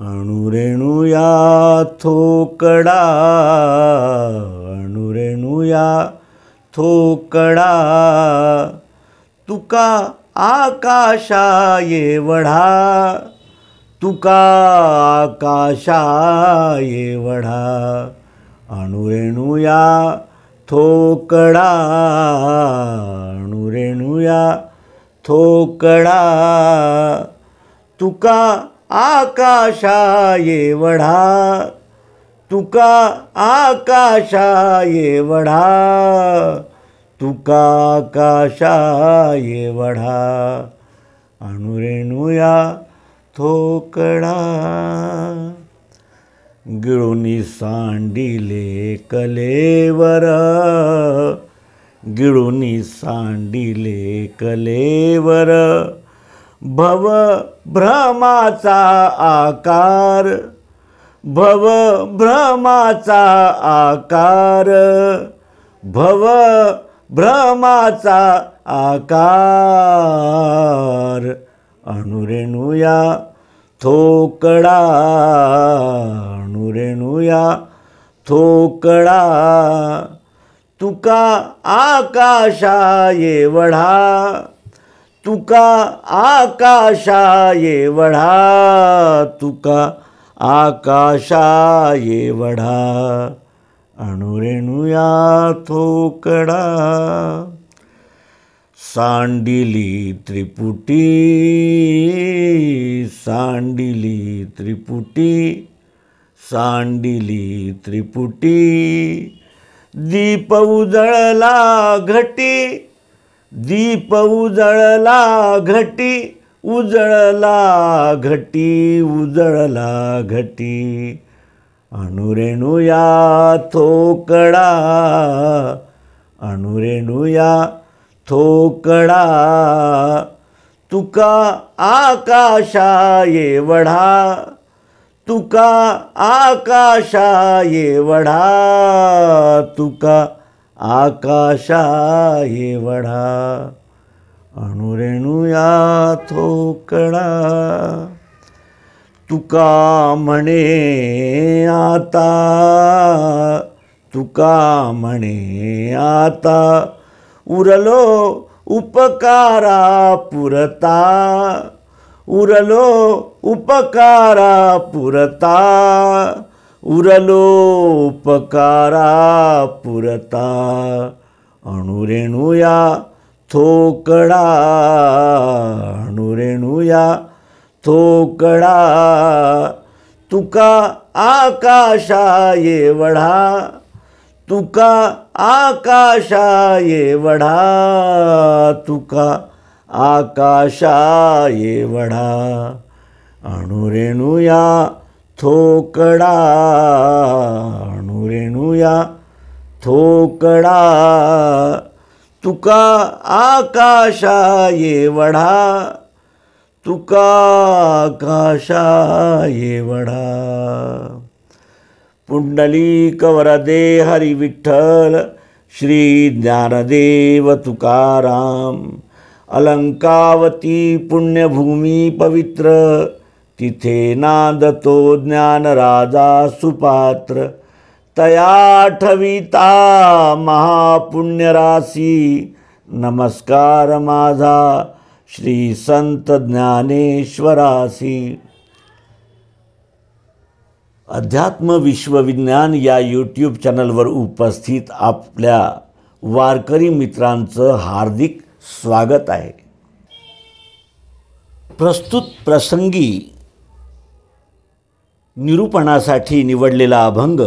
अणुरेणुया थोकडा, अणुरेणुया थोकडा, तुका आकाशा एवढा, तुका आकाशा एवढा. अणुरेणुया थोकडा, अणुरेणुया थोकडा, तुका आकाशा एवढा, तुका आकाशा एवढा, तुका आकाशा एवढा. अणुरेणुया थोकडा. गिळूनी सांडिले कलेवर, गिळूनी सांडिले कलेवर, भव भ्रमाचा आकार, भव भ्रमाचा आकार, भव भ्रमाचा आकार. अणुरेणुया थोकडा, अणुरेणुया थोकडा, तुका आकाशा एवढा, तुका आकाशा एवढा, तुका आकाशा एवढा. अणुरेणुया थोकडा. सांडिली त्रिपुटी, सांडिली त्रिपुटी, सांडिली त्रिपुटी, दीप उजळला घटी, दीप उजळला घटी, उजळला घटी, उजळला घटी. अणुरेणुया थोकडा, अणुरेणुया थोकडा, तुका आकाशा एवढा, तुका आकाशा एवढा, तुका आकाशा एवढा. अणुरेणुया थोकडा. तुका म्हणे आता, तुका म्हणे आता, उरलो उपकारा पुरता, उरलो उपकारा पुरता, उरलो उपकारा पुरता. अणुरेणुया थोकडा, अणुरेणुया थोकडा, तुका आकाशा एवढा, तुका आकाशा एवढा, तुका आकाशा एवढा. अणुरेणुया थोकडा, अणुरेणुया थोकडा, तुका आकाशा एवढा, तुका आकाशा एवढा. पुंडलिक वरदे हरी विठ्ठल, श्री ज्ञानदेव तुकाराम. अलंकावती पुण्यभूमी पवित्र, तिथे नांदतो ज्ञानराजा सुपात्र. तया ठविता महापुण्यराशी, नमस्कार माझा श्री संत ज्ञानेश्वरासी. अध्यात्म विश्वविज्ञान या यूट्यूब चॅनलवर उपस्थित आपल्या वारकरी मित्रांचं हार्दिक स्वागत आहे. प्रस्तुत प्रसंगी निरूपणासाठी निवडलेला अभंग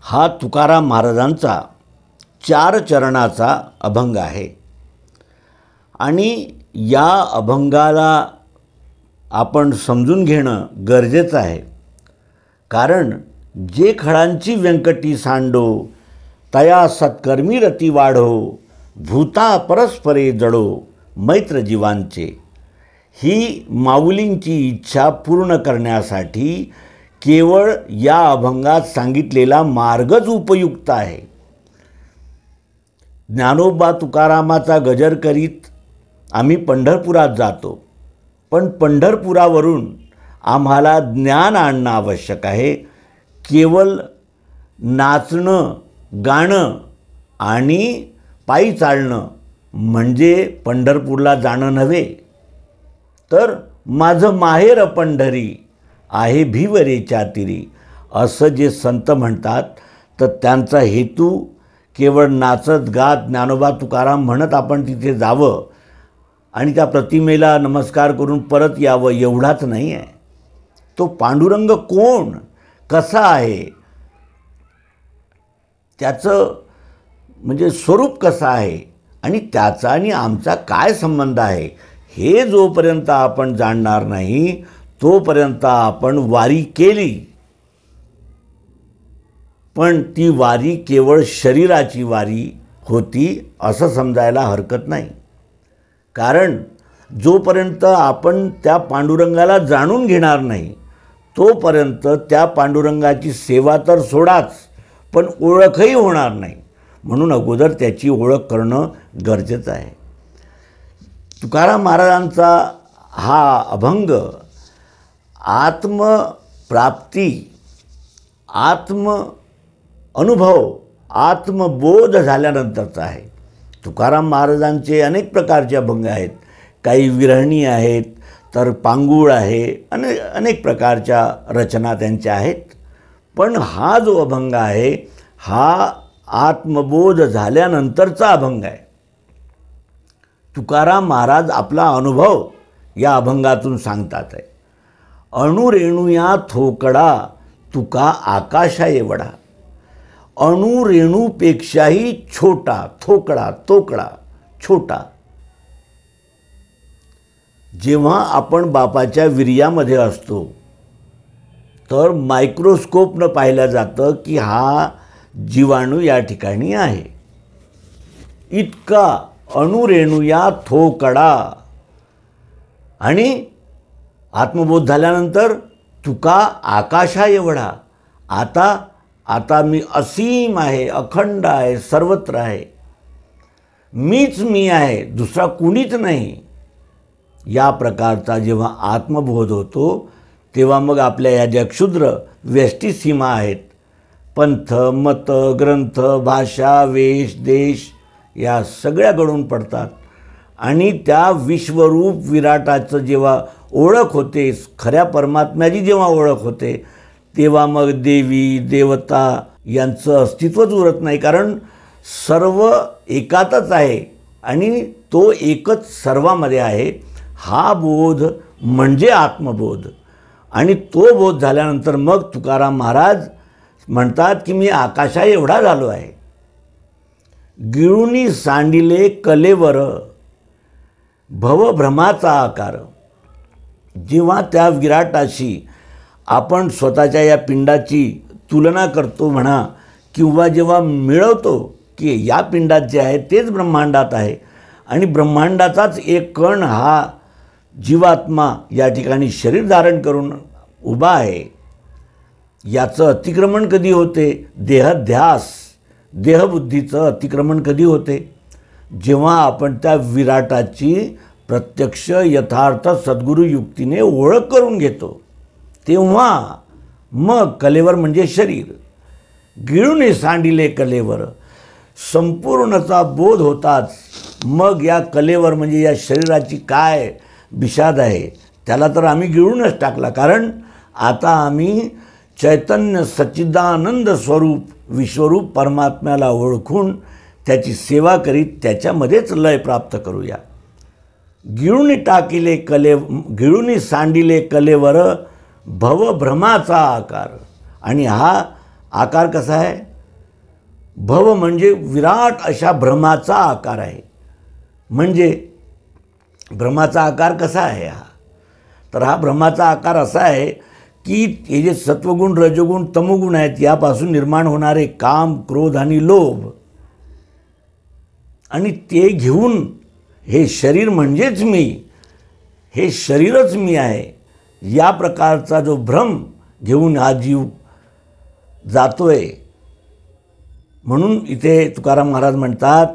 हा तुकाराम महाराजांचा 4 चरणाचा अभंग आहे. आणि या अभंगाला आपण समजून घेणं गरजेचं आहे. कारण जे खडांची व्यंकटी सांडो, तया सत्कर्मी रती वाढो, भूता परस्परे जडो मैत्र जीवांचे. ही माऊलींची इच्छा पूर्ण करण्यासाठी केवळ या अभंगात सांगितलेला मार्गच उपयुक्त आहे. ज्ञानोबा तुकारामाचा गजर करीत आम्ही पंढरपुरात जातो. पण पंढरपुरावरून आम्हाला ज्ञान आणणं आवश्यक आहे. केवळ नाचणं, गाणं आणि पायी चालणं म्हणजे पंढरपूरला जाणं नव्हे, तर माझं माहेर पंढरी आहे भिवरेच्या तीरी असं जे संत म्हणतात, तर त्यांचा हेतू केवळ नाचत गात ज्ञानोबा तुकाराम म्हणत आपण तिथे जावं आणि त्या प्रतिमेला नमस्कार करून परत यावं एवढाच नाही आहे. तो पांडुरंग कोण, कसा आहे, त्याचं म्हणजे स्वरूप कसं आहे आणि त्याचा आणि आमचा काय संबंध आहे, हे जोपर्यंत आपण जाणणार नाही तोपर्यंत आपण वारी केली, पण ती वारी केवळ शरीराची वारी होती असं समजायला हरकत नाही. कारण जोपर्यंत आपण त्या पांडुरंगाला जाणून घेणार नाही तोपर्यंत त्या पांडुरंगाची सेवा तर सोडाच, पण ओळखही होणार नाही. म्हणून अगोदर त्याची ओळख करणं गरजेचं आहे. तुकाराम महाराजांचा हा अभंग आत्मप्राप्ती, आत्म अनुभव, आत्मबोध झाल्यानंतरचा आहे. तुकाराम महाराजांचे अनेक प्रकारचे अभंग आहेत. काही विरहणी आहेत, तर पांगुळ आहे, अनेक प्रकारच्या रचना त्यांच्या आहेत. पण हा जो अभंग आहे हा आत्मबोध झाल्यानंतरचा अभंग आहे. तुकाराम महाराज आपला अनुभव या अभंगातून सांगतात आहे. अणुरेणुया थोकडा तुका आकाशा एवढा, अणुरेणूपेक्षाही छोटा, थोकडा तोकडा छोटा. जेव्हा आपण बापाच्या वीर्यामध्ये असतो तर मायक्रोस्कोपनं पाहिलं जातं की हा जीवाणू या ठिकाणी आहे. इतका अणुरेणू या थोकडा. आणि आत्मबोध झाल्यानंतर तुका आकाशा एवढा, आता मी असीम आहे, अखंड आहे, सर्वत्र आहे, मीच मी आहे, दुसरा कुणीच नाही. या प्रकारचा जेव्हा आत्मबोध होतो तेव्हा मग आपल्या या ज्या क्षुद्र व्यष्टी सीमा आहेत, पंथ, मत, ग्रंथ, भाषा, वेश, देश या सगळ्या गळून पडतात आणि त्या विश्वरूप विराटाचं जेव्हा ओळख होते, खऱ्या परमात्म्याची जेव्हा ओळख होते, तेव्हा मग देवी देवता यांचं अस्तित्वच उरत नाही. कारण सर्व एकातच आहे आणि तो एकच सर्वामध्ये आहे. हा बोध म्हणजे आत्मबोध. आणि तो बोध झाल्यानंतर मग तुकाराम महाराज म्हणतात की मी आकाशा एवढा झालो आहे. गिळुनी सांडिले कलेवर भवभ्रमाचा आकार. जेव्हा त्या विराटाशी आपण स्वतःच्या या पिंडाची तुलना करतो म्हणा, किंवा जेव्हा मिळवतो की या पिंडात जे आहे तेच ब्रह्मांडात आहे आणि ब्रह्मांडाचाच एक कण हा जीवात्मा या ठिकाणी शरीर धारण करून उभा आहे, याचं अतिक्रमण कधी होते? देहध्यास, देहबुद्धीचं अतिक्रमण कधी होते? जेव्हा आपण त्या विराटाची प्रत्यक्ष यथार्थ सद्गुरू युक्तीने ओळख करून घेतो, तेव्हा मग कलेवर म्हणजे शरीर. गिळून सांडिले कलेवर, संपूर्णचा बोध होताच मग या कलेवर म्हणजे या शरीराची काय विषाद आहे त्याला तर आम्ही गिळूनच टाकला. कारण आता आम्ही चैतन्य सच्चिदानंद स्वरूप विश्वरूप परमात्म्याला ओळखून त्याची सेवा करीत त्याच्यामध्येच लय प्राप्त करूया. गिळून सांडिले कलेवर भवभ्रमाचा आकार. आणि हा आकार कसा आहे? भव म्हणजे विराट अशा भ्रमाचा आकार आहे. म्हणजे भ्रमाचा आकार कसा आहे हा? तर हा भ्रमाचा आकार असा आहे की हे जे सत्वगुण, रजोगुण, तमोगुण आहेत यापासून निर्माण होणारे काम, क्रोध आणि लोभ, आणि ते घेऊन हे शरीर म्हणजेच मी, हे शरीरच मी आहे, या प्रकारचा जो भ्रम घेऊन हा जीव जातोय. म्हणून इथे तुकाराम महाराज म्हणतात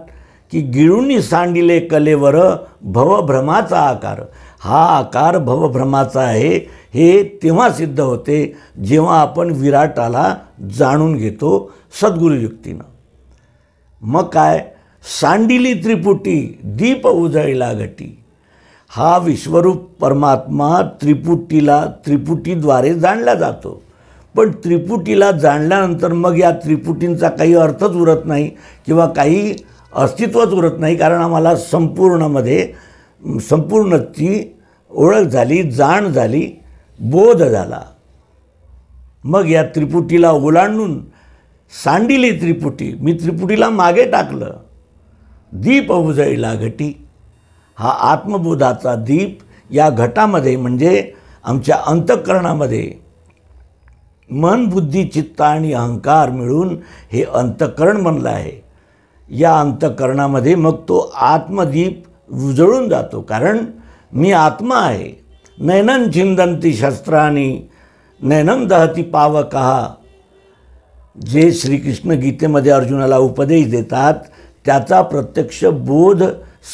की गिळून सांडिले कलेवर भवभ्रमाचा आकार. हा आकार भवभ्रमाचा आहे हे तेव्हा सिद्ध होते जेव्हा आपण विराटाला जाणून घेतो सद्गुरुयुक्तीनं. मग काय, सांडिली त्रिपुटी दीप उजळला घटी. हा विश्वरूप परमात्मा त्रिपुटीद्वारे जाणला जातो. पण त्रिपुटीला जाणल्यानंतर मग या त्रिपुटींचा काही अर्थच उरत नाही किंवा काही अस्तित्वच उरत नाही, कारण आम्हाला संपूर्णची ओळख झाली, जाण झाली, बोध झाला. मग या त्रिपुटीला ओलांडून सांडिली त्रिपुटी, मी त्रिपुटीला मागे टाकलं. दीप उजळला घटी. हा आत्मबोधाचा दीप या घटामध्ये म्हणजे आमच्या अंतःकरणामध्ये मन, बुद्धी, चित्त आणि अहंकार मिळून हे अंतःकरण बनलं आहे. या अंतःकरणामध्ये मग तो आत्मदीप उजळून जातो, कारण मी आत्मा आहे. नैनं छिंदंती शस्त्राणी नैनं दहती पावकः. जे श्रीकृष्ण गीतेमध्ये अर्जुनाला उपदेश देतात त्याचा प्रत्यक्ष बोध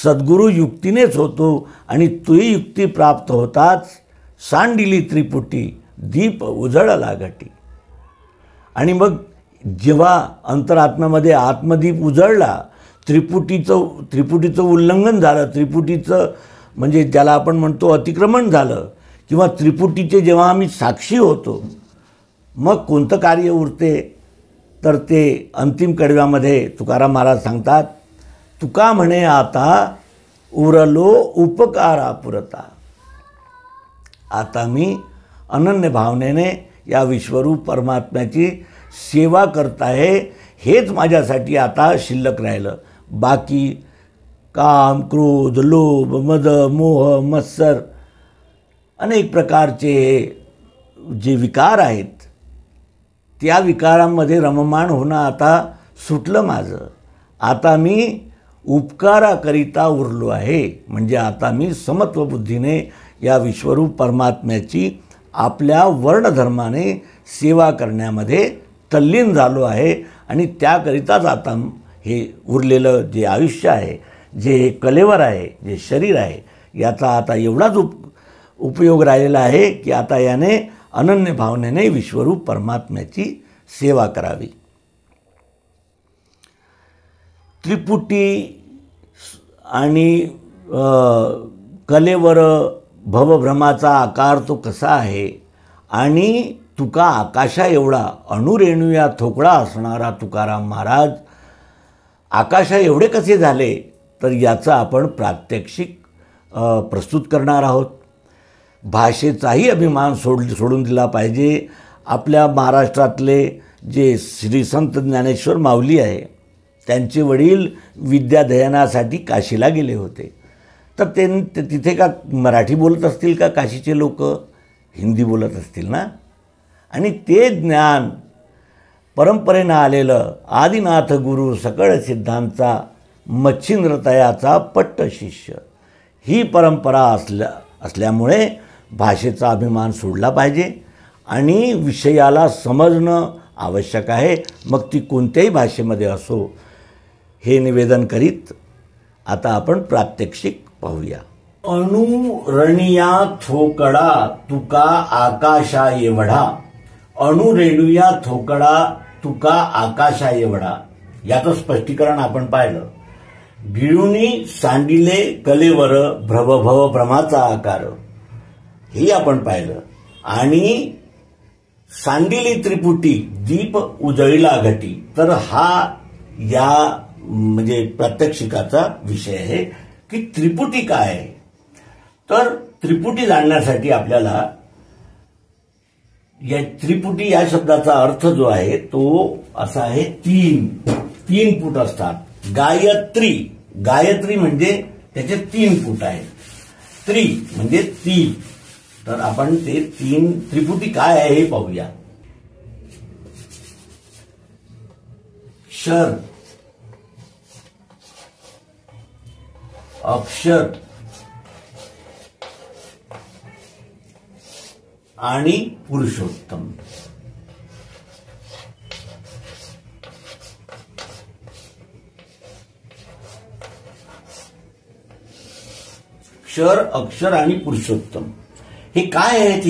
सद्गुरू युक्तीनेच होतो आणि ती युक्ती प्राप्त होताच सांडिली त्रिपुटी दीप उजळला घटी. आणि मग जेव्हा अंतरात्म्यामध्ये आत्मदीप उजळला, त्रिपुटीचं उल्लंघन झालं, त्रिपुटीचं म्हणजे ज्याला आपण म्हणतो अतिक्रमण झालं, किंवा त्रिपुटीचे जेव्हा आम्ही साक्षी होतो, मग कोणतं कार्य उरते तर ते अंतिम कडव्यामध्ये तुकाराम महाराज सांगतात, तुका म्हणे आता उरलो उपकारा पुरता. आता मी अनन्य भावनेने या विश्वरूप परमात्म्याची सेवा करत आहे, हेच माझ्यासाठी आता शिल्लक राहिलं. बाकी काम, क्रोध, लोभ, मद, मोह, मत्सर अनेक प्रकारचे जे विकार आहेत त्या विकारांमध्ये रममाण होणं आता सुटलं माझं. आता मी उपकाराकरिता उरलो आहे, म्हणजे आता मी समत्वबुद्धीने या विश्वरूप परमात्म्याची आपल्या वर्णधर्माने सेवा करण्यामध्ये तल्लीन झालो आहे. आणि त्याकरिताच आता हे उरलेलं जे आयुष्य आहे, जे कलेवर आहे, जे शरीर आहे, याचा आता एवढाच उपयोग राहिलेला आहे की आता याने अनन्य भावनेने विश्वरूप परमात्म्याची सेवा करावी. त्रिपुटी आणि कलेवर भवभ्रमाचा आकार तो कसा आहे, आणि तुका आकाशा एवढा अणुरेणू या ठोकळा असणारा तुकाराम महाराज आकाशा एवढे कसे झाले, तर याचं आपण प्रात्यक्षिक प्रस्तुत करणार आहोत. भाषेचाही अभिमान सोडून दिला पाहिजे. आपल्या महाराष्ट्रातले जे श्री संत ज्ञानेश्वर माऊली आहे, त्यांचे वडील विद्याध्ययनासाठी काशीला गेले होते. तर ते तिथे का मराठी बोलत असतील का काशीचे लोक, हिंदी बोलत असतील ना. आणि ते ज्ञान परंपरेनं आलेलं आदिनाथ गुरु सकळ सिद्धांचा मच्छिंद्रतयाचा पट्ट शिष्य, ही परंपरा असल्यामुळे भाषेचा अभिमान सोडला पाहिजे आणि विषयाला समजणं आवश्यक आहे, मग ती कोणत्याही भाषेमध्ये असो, हे निवेदन करीत आता आपण प्रात्यक्षिक पाहूया. अणुरणिया थोकडा तुका आकाशा एवढा. अणुरेणुया थोकडा तुका आकाशा एवढा, याचं स्पष्टीकरण आपण पाहिलं. गिळुनी सांडिले कलेवर भ्रमभव भ्रमाचा आकार, हे आपण पाहिलं. आणि सांडिली त्रिपुटी दीप उजळला घटी, तर हा या म्हणजे प्रात्यक्षिकाचा विषय आहे की त्रिपुटी काय आहे. तर त्रिपुटी जाणण्यासाठी आपल्याला या त्रिपुटी या शब्दाचा अर्थ जो आहे तो असा आहे, तीन पुट असतात. गायत्री म्हणजे त्याचे 3 पुट आहेत. त्रि म्हणजे 3. तर आपण ते 3 त्रिपुटी काय आहे हे पाहूया. क्षर, अक्षर आणि पुरुषोत्तम. क्षर, अक्षर आणि पुरुषोत्तम हे काय आहेत?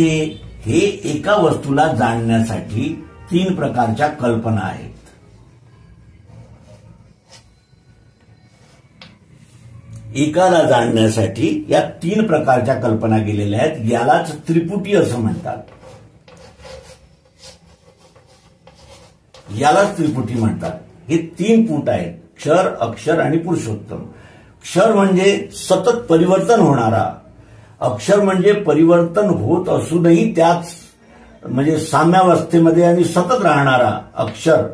हे एका वस्तूला जाणण्यासाठी 3 प्रकारच्या कल्पना आहेत. एकाला जाणण्यासाठी या 3 प्रकारच्या कल्पना गेलेल्या आहेत. यालाच त्रिपुटी असं म्हणतात. यालाच त्रिपुटी म्हणतात. हे 3 पुट आहेत: क्षर, अक्षर आणि पुरुषोत्तम. क्षर म्हणजे सतत परिवर्तन होणारा, अक्षर म्हणजे परिवर्तन होत असूनही त्याच म्हणजे साम्यावस्थेमध्ये आणि सतत राहणारा अक्षर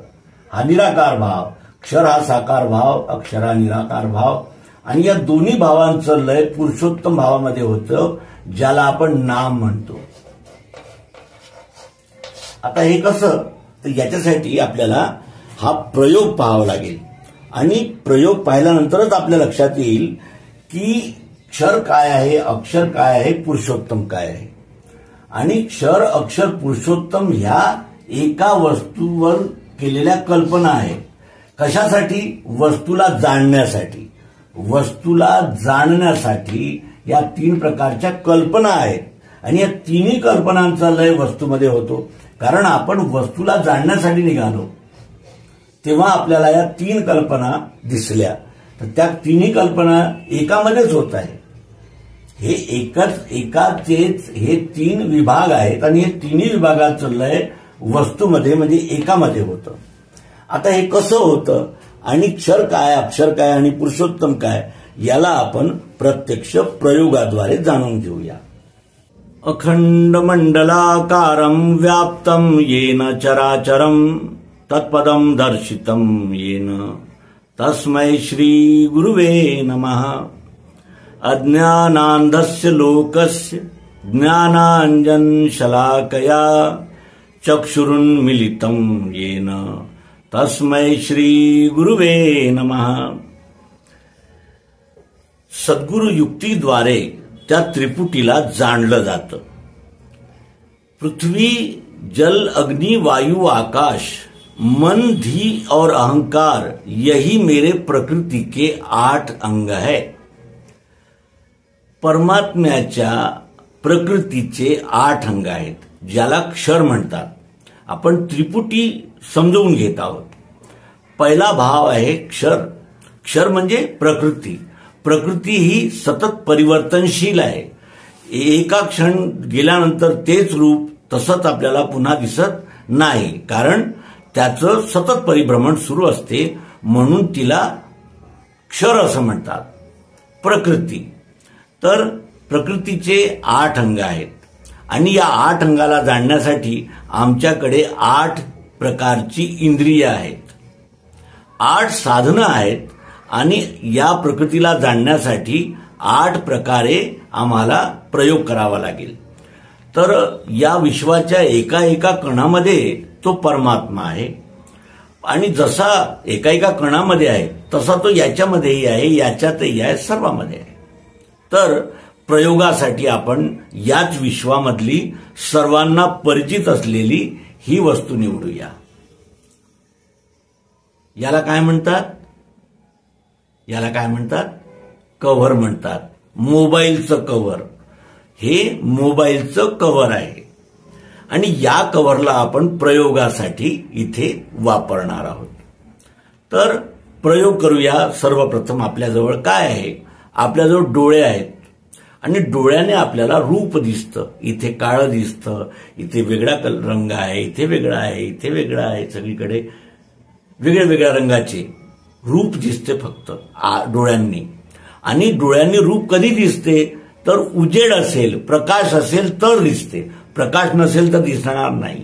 हा निराकार भाव, क्षर हा साकार भाव, अक्षर हा निराकार भाव. आणि या दोन्ही भावांचं लय पुरुषोत्तम भावामध्ये होतं, ज्याला आपण नाम म्हणतो. आता हे कसं? तर याच्यासाठी आपल्याला हा प्रयोग पाहावा लागेल आणि प्रयोग पाहिल्यानंतरच आपल्या लक्षात येईल की क्षर काय आहे, अक्षर काय आहे, पुरुषोत्तम काय आहे. आणि क्षर, अक्षर, पुरुषोत्तम ह्या एका वस्तूवर केलेल्या कल्पना आहेत. कशासाठी? वस्तूला जाणण्यासाठी. वस्तूला जाणण्यासाठी या 3 प्रकारच्या कल्पना आहेत. आणि या 3ही कल्पनांचा लय वस्तूमध्ये होतो. कारण आपण वस्तूला जाणण्यासाठी निघालो तेव्हा आपल्याला या 3 कल्पना दिसल्या. तर त्या 3ही कल्पना एकामध्येच होत आहे. हे एकाचेच हे 3 विभाग आहेत आणि हे 3ही विभागाचं लय वस्तूमध्ये म्हणजे एकामध्ये होतं. आता हे कसं होतं आणि क्षर काय, अक्षर काय आणि पुरुषोत्तम काय याला आपण प्रत्यक्ष प्रयोगाद्वारे जाणून घेऊया. अखंड मंडलाकारं व्याप्तं येन चराचरं तत्पदं दर्शितं येन तस्मै श्री गुरुवे नमः. अज्ञानान्धस्य लोकस्य ज्ञानाञ्जन शलाकया चक्षुरुन्मीलितं येन तस्मै श्री गुरुवे नमः. सद्गुरु युक्तीद्वारे त्या त्रिपुटीला जाणलं जातं. पृथ्वी, जल, अग्नि, वायु, आकाश, मन, धी और अहंकार यही मेरे प्रकृति के 8 अंग है. परमात्म्याच्या प्रकृतीचे 8 अंग आहेत, ज्याला क्षर म्हणतात. आपण त्रिपुटी समजून घेत आहोत. पहिला भाव आहे क्षर. क्षर म्हणजे प्रकृती. प्रकृती ही सतत परिवर्तनशील आहे. एका क्षण गेल्यानंतर तेच रूप तसंच आपल्याला पुन्हा दिसत नाही, कारण त्याचं सतत परिभ्रमण सुरू असते. म्हणून तिला क्षर असं म्हणतात. प्रकृती. तर प्रकृतीचे 8 अंग आहेत आणि या 8 अंगाला जाणण्यासाठी आमच्याकडे 8 प्रकारची इंद्रिय आहेत, 8 साधनं आहेत आणि या प्रकृतीला जाणण्यासाठी 8 प्रकारे आम्हाला प्रयोग करावा लागेल. तर या विश्वाच्या एका कणामध्ये तो परमात्मा आहे आणि जसा एका कणामध्ये आहे तसा तो याच्यामध्येही आहे, याच्यातही आहे, सर्वांमध्ये आहे. तर प्रयोगासाठी आपण याच विश्वामधली सर्वांना परिचित असलेली ही वस्तू निवडूया. याला काय म्हणतात? याला काय म्हणतात? कव्हर म्हणतात. मोबाईलचं कव्हर. हे मोबाईलचं कव्हर आहे आणि या कव्हरला आपण प्रयोगासाठी इथे वापरणार आहोत. तर प्रयोग करूया. सर्वप्रथम आपल्याजवळ काय आहे? आपल्याजवळ डोळे आहेत आणि डोळ्याने आपल्याला रूप दिसतं. इथे काळं दिसतं, इथे वेगळा रंग आहे, इथे वेगळा आहे, इथे वेगळा आहे. सगळीकडे वेगळ्या रंगाचे रूप दिसते फक्त डोळ्यांनी. आणि डोळ्यांनी रूप कधी दिसते? तर उजेड असेल, प्रकाश असेल तर दिसते. प्रकाश नसेल तर दिसणार नाही.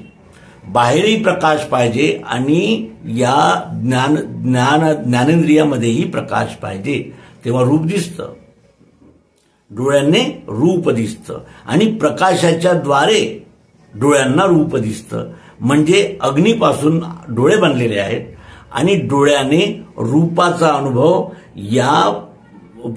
बाहेरही प्रकाश पाहिजे आणि या ज्ञानेंद्रियामध्येही प्रकाश पाहिजे, तेव्हा रूप दिसतं. डोळ्यांनी रूप दिसतं आणि प्रकाशाच्या द्वारे डोळ्यांना रूप दिसतं. म्हणजे अग्नीपासून डोळे बनलेले आहेत आणि डोळ्याने रूपाचा अनुभव या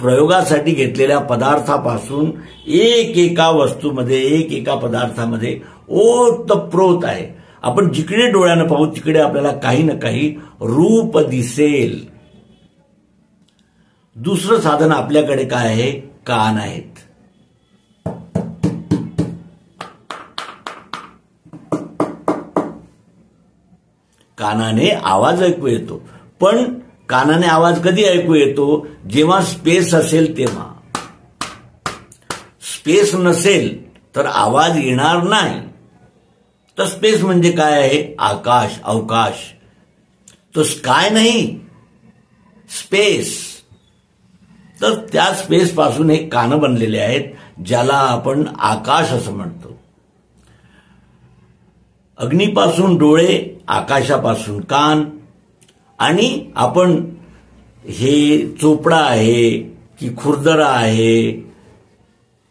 प्रयोगासाठी घेतलेल्या पदार्थापासून एका वस्तूमध्ये, एका पदार्थामध्ये ओतप्रोत आहे. आपण जिकडे डोळ्यानं पाहू तिकडे आपल्याला काही ना काही रूप दिसेल. दुसरं साधन आपल्याकडे काय आहे? कान आहेत. कानाने आवाज ऐकू येतो. पण कानाने आवाज कधी ऐकू येतो? जेव्हा स्पेस असेल तेव्हा. स्पेस नसेल तर आवाज येणार नाही. तर स्पेस म्हणजे काय आहे? आकाश, अवकाश. तो स्काय नाही, स्पेस. तर त्या स्पेस पासून हे कान बनलेले आहेत, ज्याला आपण आकाश असं म्हणतो. अग्नीपासून डोळे, आकाशापासून कान. आणि आपण हे चोपडा आहे की खुरदरा आहे,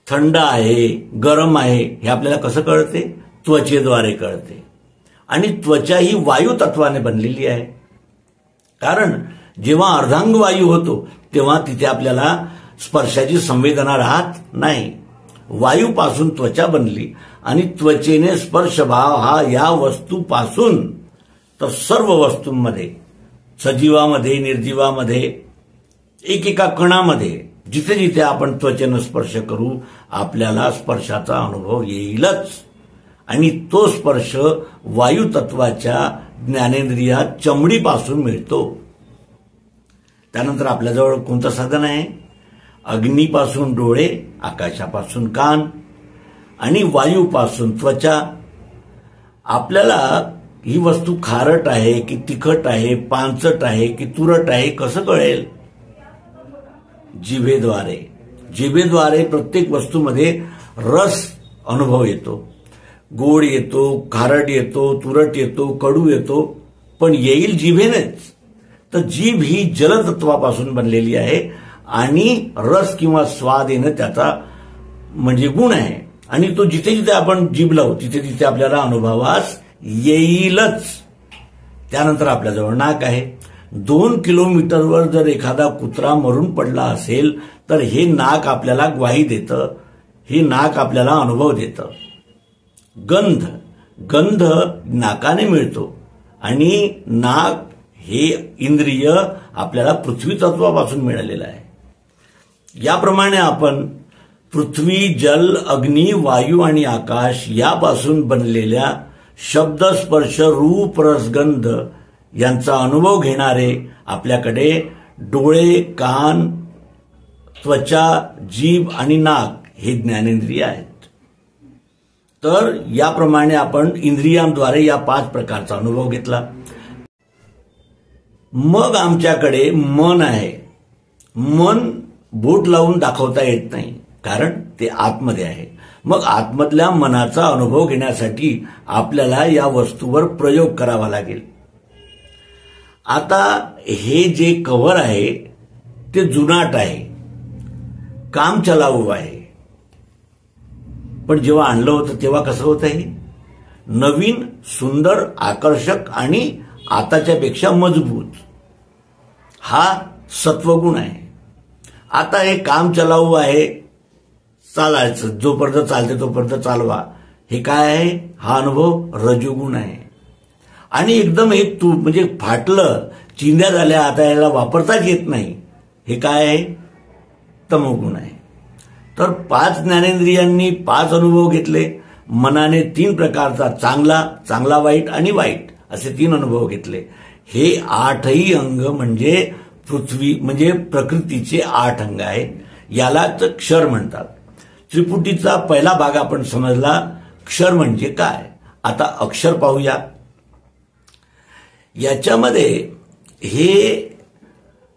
थंड आहे, गरम आहे, हे आपल्याला कसं कळते? त्वचेद्वारे कळते. आणि त्वचा ही वायू तत्वाने बनलेली आहे. कारण जेव्हा अर्धांग वायू होतो तेव्हा तिथे आपल्याला स्पर्शाची संवेदना राहत नाही. वायूपासून त्वचा बनली आणि त्वचेने स्पर्शभाव हा या वस्तूपासून तर सर्व वस्तूंमध्ये, सजीवामध्ये, निर्जीवामध्ये, एकेका कणामध्ये जिथे जिथे आपण त्वचेनं स्पर्श करू आपल्याला स्पर्शाचा अनुभव येईलच. आणि तो स्पर्श वायू तत्वाच्या ज्ञानेंद्रियात चमडीपासून मिळतो. त्यानंतर आपल्याजवळ कोणतं साधन आहे? अग्नीपासून डोळे, आकाशापासून कान आणि वायूपासून त्वचा. आपल्याला ही वस्तू खारट आहे की तिखट आहे, पांचट आहे की तुरट आहे कसं कळेल? जिभेद्वारे. जिभेद्वारे प्रत्येक वस्तूमध्ये रस अनुभव येतो. गोड येतो, खारट येतो, तुरट येतो, कडू येतो, पण येईल जिभेनेच. तर जीभ ही जलतत्वापासून बनलेली आहे आणि रस किंवा स्वाद येणं त्याचा म्हणजे गुण आहे. आणि तो जिथे जिथे आपण जीभ लावू तिथे तिथे आपल्याला अनुभवास येईलच. त्यानंतर आपल्याजवळ नाक आहे. 2 किलोमीटरवर जर एखादा कुत्रा मरून पडला असेल तर हे नाक आपल्याला ग्वाही देतं, हे नाक आपल्याला अनुभव देतं. गंध. गंध नाकाने मिळतो आणि नाक हे इंद्रिय आपल्याला पृथ्वी तत्वापासून मिळालेलं आहे. याप्रमाणे आपण पृथ्वी, जल, अग्नी, वायू आणि आकाश यापासून बनलेल्या शब्द, स्पर्श, रूप, रसगंध यांचा अनुभव घेणारे आपल्याकडे डोळे, कान, त्वचा, जीभ आणि नाक हे ज्ञानेंद्रिय आहेत. तर याप्रमाणे आपण इंद्रियांद्वारे या 5 प्रकारचा अनुभव घेतला. मग आमच्याकडे मन आहे. मन बोट लावून दाखवता येत नाही कारण ते आतमध्ये आहे. मग आतमधल्या मनाचा अनुभव घेण्यासाठी आपल्याला या वस्तूवर प्रयोग करावा लागेल. आता हे जे कव्हर आहे ते जुनाट आहे, काम चलाऊ आहे. पण जेव्हा आणलं होतं तेव्हा कसं होतं? हे नवीन, सुंदर, आकर्षक आणि आताच्या पेक्षा मजबूत. हा सत्वगुण आहे. आता हे काम चलाऊ आहे, चालायचं, जोपर्यंत चालते तोपर्यंत चालवा. हे काय आहे? हा अनुभव रजोगुण आहे. आणि एकदम हे म्हणजे फाटलं, चिंध्या झाल्या, आता याला वापरताच येत नाही, हे काय आहे? तमोगुण आहे. तर 5 ज्ञानेंद्रियांनी 5 अनुभव घेतले. मनाने 3 प्रकारचा, चांगला, चांगला वाईट आणि वाईट असे 3 अनुभव घेतले. हे 8ही अंग म्हणजे पृथ्वी म्हणजे प्रकृतीचे 8 अंग आहेत. यालाच क्षर म्हणतात. त्रिपुटीचा पहिला भाग आपण समजला, क्षर म्हणजे काय. आता अक्षर पाहूया. याच्यामध्ये हे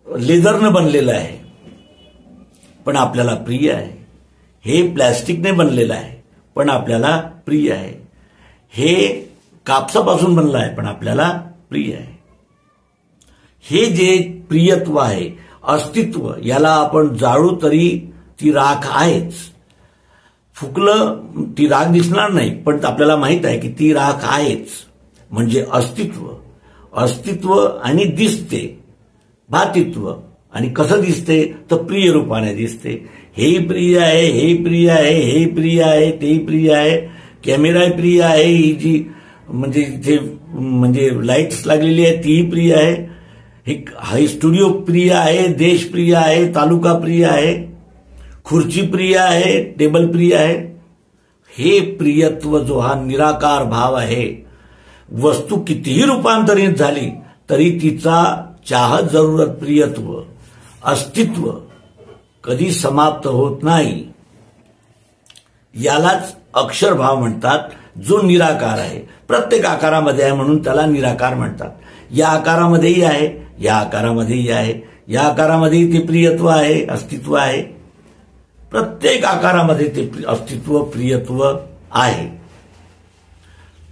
लेदरनं बनलेलं आहे पण आपल्याला प्रिय आहे. हे प्लॅस्टिकने बनलेलं आहे पण आपल्याला प्रिय आहे. हे कापसापासून बनलं आहे पण आपल्याला प्रिय आहे. हे जे प्रियत्व आहे, अस्तित्व, याला आपण जाळू तरी ती राख आहेच. फुकलं ती राख दिसणार नाही पण आपल्याला माहित आहे की ती राख आहेच. म्हणजे अस्तित्व. अस्तित्व आणि दिसते, भातित्व. आणि कसं दिसते? तर प्रिय रूपाने दिसते. हे प्रिय आहे, हे प्रिय आहे, हे प्रिय आहे, ते प्रिय आहे. कॅमेरा प्रिय आहे, ही जी म्हणजे इथे म्हणजे लाईट्स लागलेली आहे तीही प्रिय आहे. हे स्टुडिओ प्रिय आहे, देश प्रिय आहे, तालुका प्रिय आहे, खुर्ची प्रिय आहे, टेबल प्रिय आहे. हे प्रियत्व जो हा निराकार भाव आहे, वस्तू कितीही रूपांतरित झाली तरी तिचा चाहत जरूरत प्रियत्व अस्तित्व कधी समाप्त होत नाही. यालाच अक्षरभाव म्हणतात, जो निराकार आहे. प्रत्येक आकारामध्ये आहे म्हणून त्याला निराकार म्हणतात. या आकारामध्येही आहे, या आकारामध्येही आहे, या आकारामध्येही ते प्रियत्व आहे, अस्तित्व आहे. प्रत्येक आकारामध्ये ते अस्तित्व प्रियत्व आहे.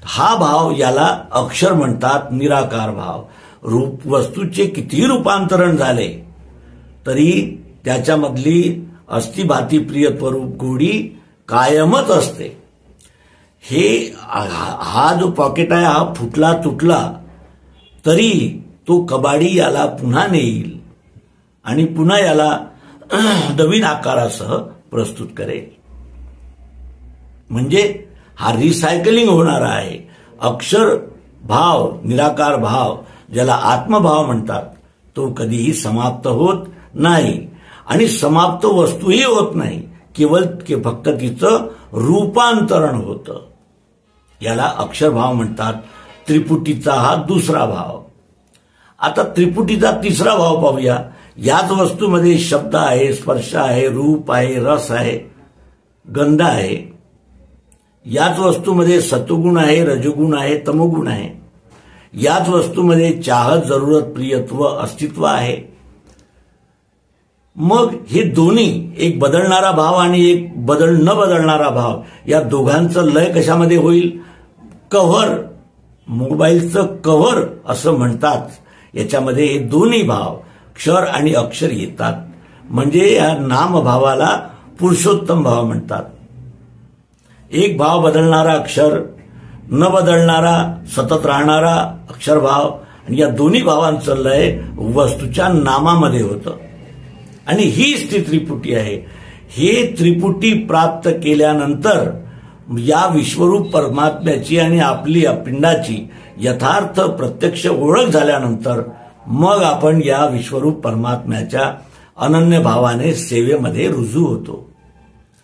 हा भाव याला अक्षर म्हणतात, निराकार भाव. रूप वस्तूचे कितीही रूपांतरण झाले तरी त्याच्यामधली अस्तिभाती प्रियत्व रूप गोडी कायमच असते. हा जो पॉकेट आहे हा फुटला तुटला तरी तो कबाडी याला पुन्हा नेईल आणि पुन्हा याला नवीन आकारासह प्रस्तुत करेल. म्हणजे हा रिसायकलिंग होणारा आहे. अक्षर भाव निराकार भाव ज्याला आत्मभाव म्हणतात तो कधीही समाप्त होत नाही आणि समाप्त वस्तूही होत नाही. केवळ फक्त तिचं रूपांतरण होतं. याला अक्षरभाव म्हणतात. त्रिपुटीचा हा दुसरा भाव. आता त्रिपुटीचा तिसरा भाव पाहूया. याच वस्तूमध्ये शब्द आहे, स्पर्श आहे, रूप आहे, रस आहे, गंध आहे. याच वस्तूमध्ये सत्वगुण आहे, रजगुण आहे, तमोगुण आहे. याच वस्तूमध्ये चाहत जरूरत प्रियत्व अस्तित्व आहे. मग हे दोन्ही, एक बदलणारा भाव आणि एक न बदलणारा भाव, या दोघांचं लय कशामध्ये होईल? कव्हर, मोबाईलचं कव्हर असं म्हणतात. याच्यामध्ये हे दोन्ही भाव क्षर आणि अक्षर येतात. म्हणजे या नामभावाला पुरुषोत्तम भाव म्हणतात. एक भाव बदलणारा अक्षर, न बदलणारा सतत राहणारा अक्षरभाव, आणि या दोन्ही भावांचं लय वस्तूच्या नामामध्ये होतं. आणि हीच ती त्रिपुटी आहे. हे त्रिपुटी प्राप्त केल्यानंतर या विश्वरूप परमात्म्याची आणि आपली पिंडाची यथार्थ प्रत्यक्ष ओळख झाल्यानंतर मग आपण या विश्वरूप परमात्म्याच्या अनन्य भावाने सेवेमध्ये रुजू होतो.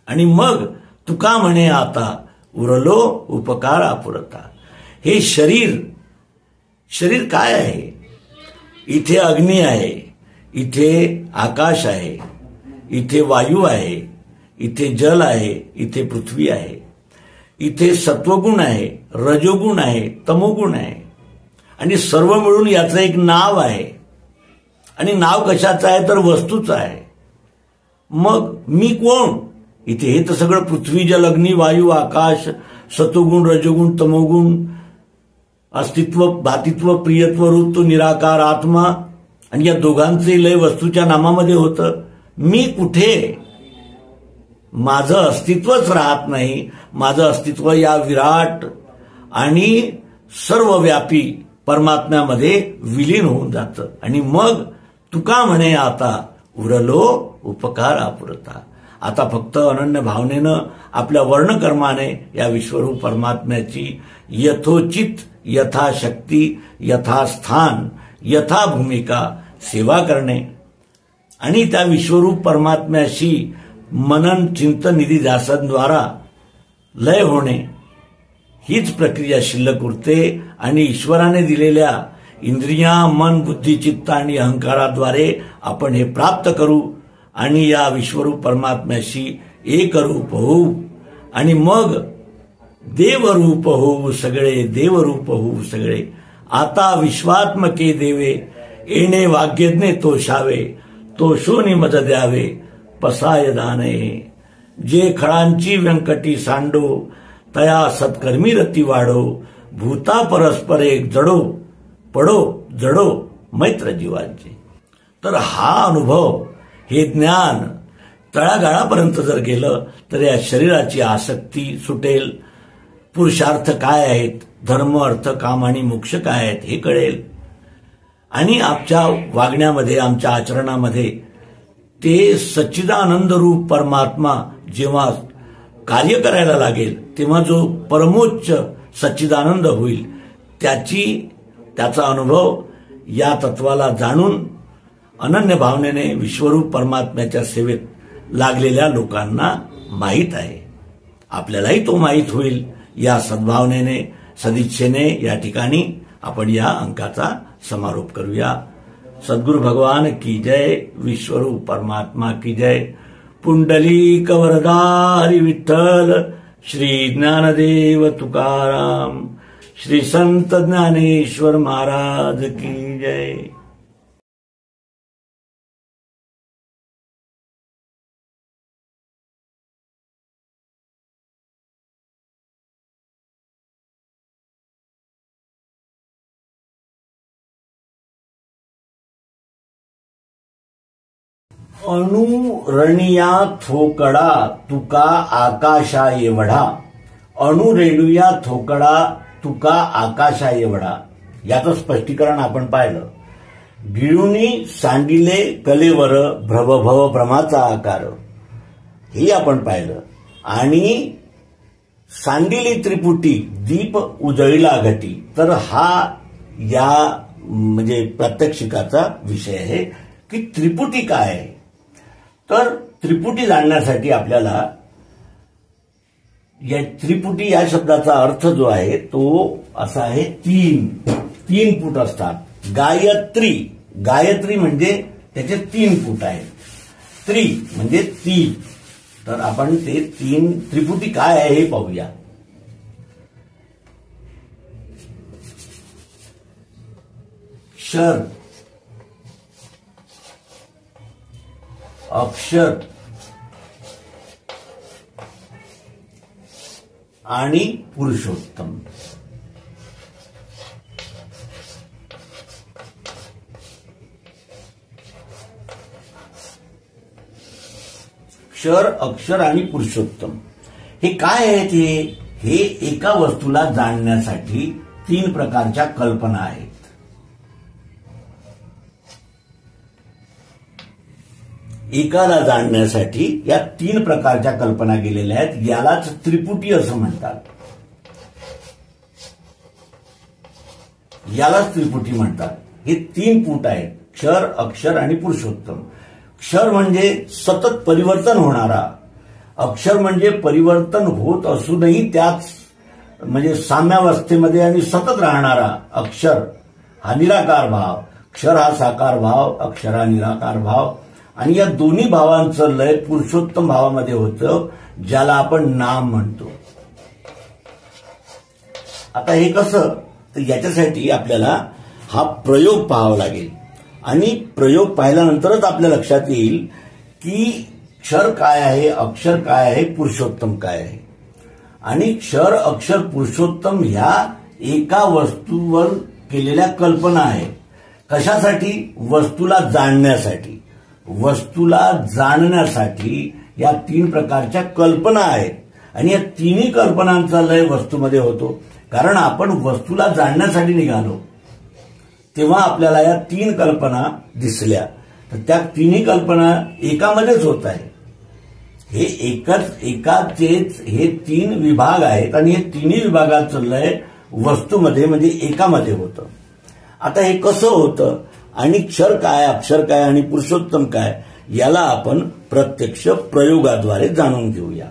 आणि मग तुका म्हणे आता उरलो उपकार आपुरता. हे शरीर काय आहे? इथे अग्नी आहे, इथे आकाश आहे, इथे वायू आहे, इथे जल आहे, इथे पृथ्वी आहे, इथे सत्वगुण आहे, रजोगुण आहे, तमोगुण आहे. आणि सर्व मिळून याचं एक नाव आहे. आणि नाव कशाचं आहे तर वस्तूचं आहे. मग मी कोण? इथे हे तर सगळं पृथ्वी जल अग्नी वायू आकाश सत्वगुण रजोगुण तमोगुण अस्तित्व भातित्व प्रियत्व रूप तो निराकार आत्मा. आणि या दोघांचे लय वस्तूच्या नामामध्ये होतं. मी कुठे? माझं अस्तित्वच राहत नाही. माझं अस्तित्व या विराट आणि सर्वव्यापी परमात्म्यामध्ये विलीन होऊन जातं. आणि मग तुका म्हणे आता उरलो उपकार आपुरता. आता फक्त अनन्य भावनेनं आपल्या वर्णकर्माने या विश्वरूप परमात्म्याची यथोचित यथाशक्ती यथास्थान यथा भूमिका सेवा करणे आणि त्या विश्वरूप परमात्म्याशी मनन चिंतन निधी ध्यासांद्वारा लय होणे, हीच प्रक्रिया शिल्लक उरते. आणि ईश्वराने दिलेल्या इंद्रिया मन बुद्धी चित्त आणि अहंकाराद्वारे आपण हे प्राप्त करू आणि या विश्वरूप परमात्म्याशी एक रूप होऊ. आणि मग देवरूप होऊ सगळे, देवरूप होऊ सगळे. आता विश्वात्मके देवे येणे वाग्यज्ञे तोषावे, तोषोनी मज द्यावे पसाय दाने. जे खळांची व्यंकटी सांडो तया सत्कर्मी रती वाढो. भूता परस्पर एक जडो पडो जडो मैत्र जीवांचे. तर हा अनुभव, हे ज्ञान तळागाळापर्यंत जर गेलं तर या शरीराची आसक्ती सुटेल. पुरुषार्थ काय आहेत, धर्म अर्थ काम आणि मोक्ष काय आहेत हे कळेल. आणि आमच्या वागण्यामध्ये आमच्या आचरणामध्ये ते सच्चिदानंद रूप परमात्मा जेव्हा कार्य करायला लागेल तेव्हा जो परमोच्च सच्चिदानंद होईल त्याचा अनुभव या तत्वाला जाणून अनन्य भावनेने विश्वरूप परमात्म्याच्या सेवेत लागलेल्या लोकांना माहीत आहे. आपल्यालाही तो माहीत होईल. या सद्भावनेने सदिच्छेने या ठिकाणी आपण या अंकाचा समारोप करूया. सद्गुरु भगवान की जय. विश्वरूप परमात्मा की जय. पुंडलिक वरदा हरी विठ्ठल. श्री ज्ञानदेव तुकाराम. श्री संत ज्ञानेश्वर महाराज की जय. अणुरणिया थोकडा तुका आकाशा एवढा. अणुरेणुया थोकडा तुका आकाशा एवढा. याचं स्पष्टीकरण आपण पाहिलं. गिळुनी सांडिले कलेवर भ्रमभव भ्रमाचा आकार, हे आपण पाहिलं. आणि सांडिली त्रिपुटी दीप उजळीला घटी. तर हा या म्हणजे प्रात्यक्षिकाचा विषय आहे की त्रिपुटी काय आहे. तर त्रिपुटी जाणण्यासाठी आपल्याला या त्रिपुटी या शब्दाचा अर्थ जो आहे तो असा आहे, तीन पुट असतात. गायत्री म्हणजे त्याचे 3 पुट आहेत. त्रि म्हणजे 3. तर आपण ते 3 त्रिपुटी काय आहे हे पाहूया. क्षर, अक्षर आणि पुरुषोत्तम. क्षर, अक्षर आणि पुरुषोत्तम हे काय आहेत. हे एका वस्तूला जाणण्यासाठी 3 प्रकारच्या कल्पना आहेत. एकाला जाणण्यासाठी या 3 प्रकारच्या कल्पना गेलेल्या आहेत. यालाच त्रिपुटी असं म्हणतात. यालाच त्रिपुटी म्हणतात. हे 3 पुट आहेत, क्षर, अक्षर आणि पुरुषोत्तम. क्षर म्हणजे सतत परिवर्तन होणारा. अक्षर म्हणजे परिवर्तन होत असूनही त्याच म्हणजे साम्यावस्थेमध्ये आणि सतत राहणारा. अक्षर हा निराकार भाव, क्षर हा साकार भाव, अक्षर हा निराकार भाव. आणि या दोन्ही भावांचं लय पुरुषोत्तम भावामध्ये होतं, ज्याला आपण नाम म्हणतो. आता हे कसं, तर याच्यासाठी आपल्याला हा प्रयोग पाहावा लागेल. आणि प्रयोग पाहिल्यानंतरच आपल्या लक्षात येईल की क्षर काय आहे, अक्षर काय आहे, पुरुषोत्तम काय आहे. आणि क्षर, अक्षर, पुरुषोत्तम ह्या एका वस्तूवर केलेल्या कल्पना आहेत. कशासाठी? वस्तूला जाणण्यासाठी. वस्तूला जाणण्यासाठी या 3 प्रकारच्या कल्पना आहेत. आणि या 3ही कल्पनांचा लय वस्तूमध्ये होतो. कारण आपण वस्तूला जाणण्यासाठी निघालो तेव्हा आपल्याला या 3 कल्पना दिसल्या. तर त्या 3ही कल्पना एकामध्येच होत आहे. हे एकाचेच हे 3 विभाग आहेत आणि हे 3ही विभागाचं लय वस्तूमध्ये म्हणजे एकामध्ये होतं. आता हे कसं होतं आणि क्षर काय, अक्षर काय आणि पुरुषोत्तम काय, याला आपण प्रत्यक्ष प्रयोगाद्वारे जाणून घेऊया.